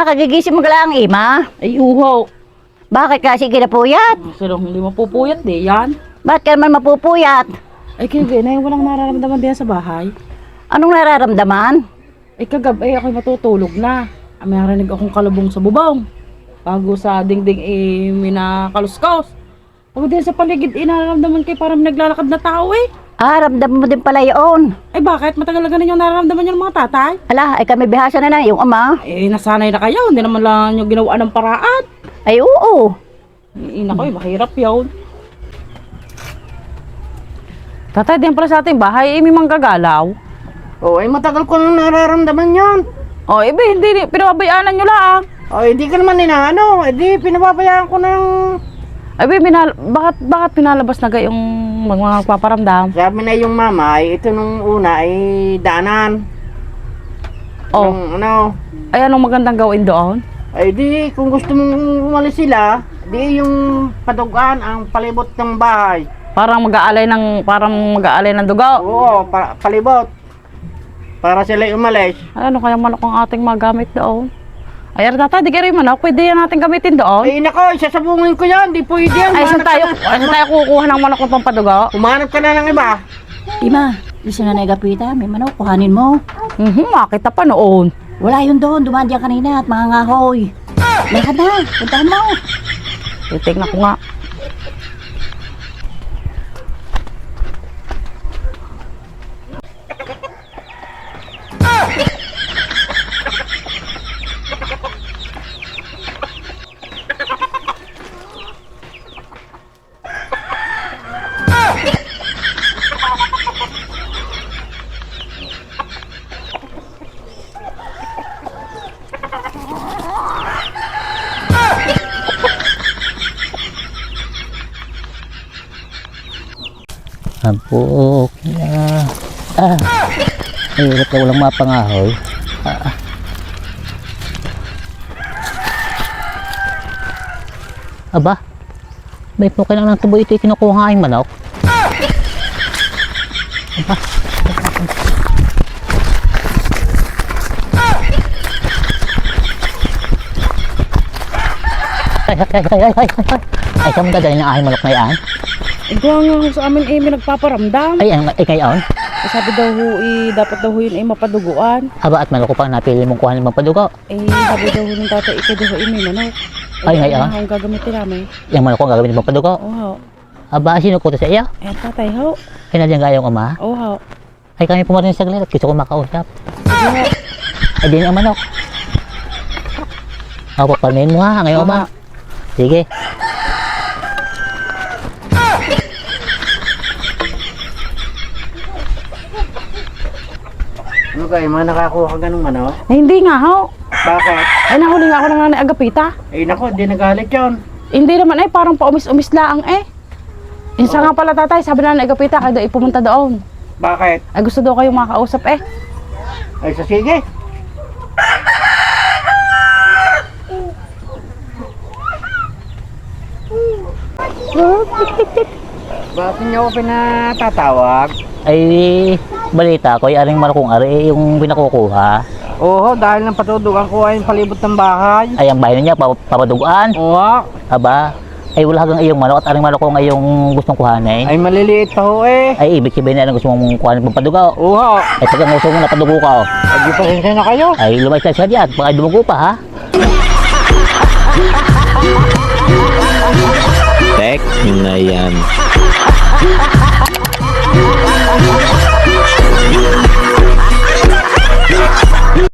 Kagigising mo lang, Ima. Ay, uho. Bakit kasi kinapuyat? Sino hindi mapupuyat yan? Bakit ka naman mapupuyat? Ay, kaya walang nararamdaman din sa bahay. Anong nararamdaman? Ay, kagabi ako'y matutulog na. May narinig akong kalabong sa bubong. Bago sa dingding may nakaluskaos. Pag din sa paligid, nararamdaman kayo parang naglalakad na tao eh. Ramdam mo din pala yun. Ay, bakit? Matagal na ganun yung nararamdaman yung mga tatay. Ay kami bihasa na yung ama. Nasanay na kayo. Hindi naman lang yung ginawa ng paraan. Ay, oo. Ina ko, mahirap yun. Tatay, din pala sa ating bahay, may manggagalaw. Ay matagal ko nang nararamdaman yan. Hindi, pinababayaanan nyo lang. Hindi ka naman inaano. Pinababayaan ko ng... Bakit pinalabas na yung mga nagpaparamdam? Sabi na yung mama, ito nung una ay daanan. Anong magandang gawin doon? Kung gusto mong umalis sila, yung padugaan ang palibot ng bahay. Parang mag-aalay ng dugo. Oo, palibot. Para sila umalis. Ano kaya manok ang ating magamit doon? Tatay, di kayo manok. Pwede yan natin gamitin doon. Nako, sasabungin ko yan. Di pwede yan. Saan tayo kukuha ng manok ng pampadugo? Humanap ka na ng iba. Ima, gusto na nagapita. May manok, kuhanin mo. Makita pa noon. Wala yun doon. Dumaan diyan kanina at mga ngahoy. Lakad na, puntahan mo. Titignan ko nga. Hampuk na. Hirap na walang mapangahoy. Aba, may po kailangan ng tubo ito kinukuha nga yung manok. Aba. Ay, saan mo dadalhin ang aking manok na yan? Ikaw nga sa amin may nagpaparamdam. Ngayon? Sabi daw dapat daw yun mapaduguan. Aba, at manok ko pa napili mong kuha ng padugo. Sabi daw ng tatay, ikaw daw may manok. Ngayon? Ang gagamitin namin. Yung manok ko gagawin ng padugo? Oo. Aba, sino ko to sa iyo? Tatay, ho. Ay, nandiyan ka yung ama? Oo. Ay, kami pumarin sa saglit. Gusto ko makausap. Ay, din ang manok. Papanin mo ha, ngayon ama. Sige. Ano kayo, nakakuha ka ganun manok? Hindi nga, ho. Bakit? Nahuli nga ako ng nanay Agapita. Nako, di nagalit yun. Hindi naman parang paumis-umis lang Insa nga pala tatay, sabi na nanay Agapita, kayo daw ipumunta doon. Bakit? Gusto daw kayong makausap Sige. Bakit niyo ako pinatatawag? Ay, balita ko, aring malakong ari, yung pinakukuha. Oo, dahil nang patudugan ko ay palibot ng bahay. Ay, ang bahay niya, papadugaan. Oo. Aba, ay wala hanggang iyong manok at aring malakong ay yung gustong kuhanin. Ay maliliit pa ho eh. Ay, ibig sabihin na gusto mong kuhanin papaduga. Oo. Ay, pag ang gusto mo napadugo ka, Ay, pasensya na kayo. ay lumay sa diyan, baka dumugo pa ha. Tek na yan.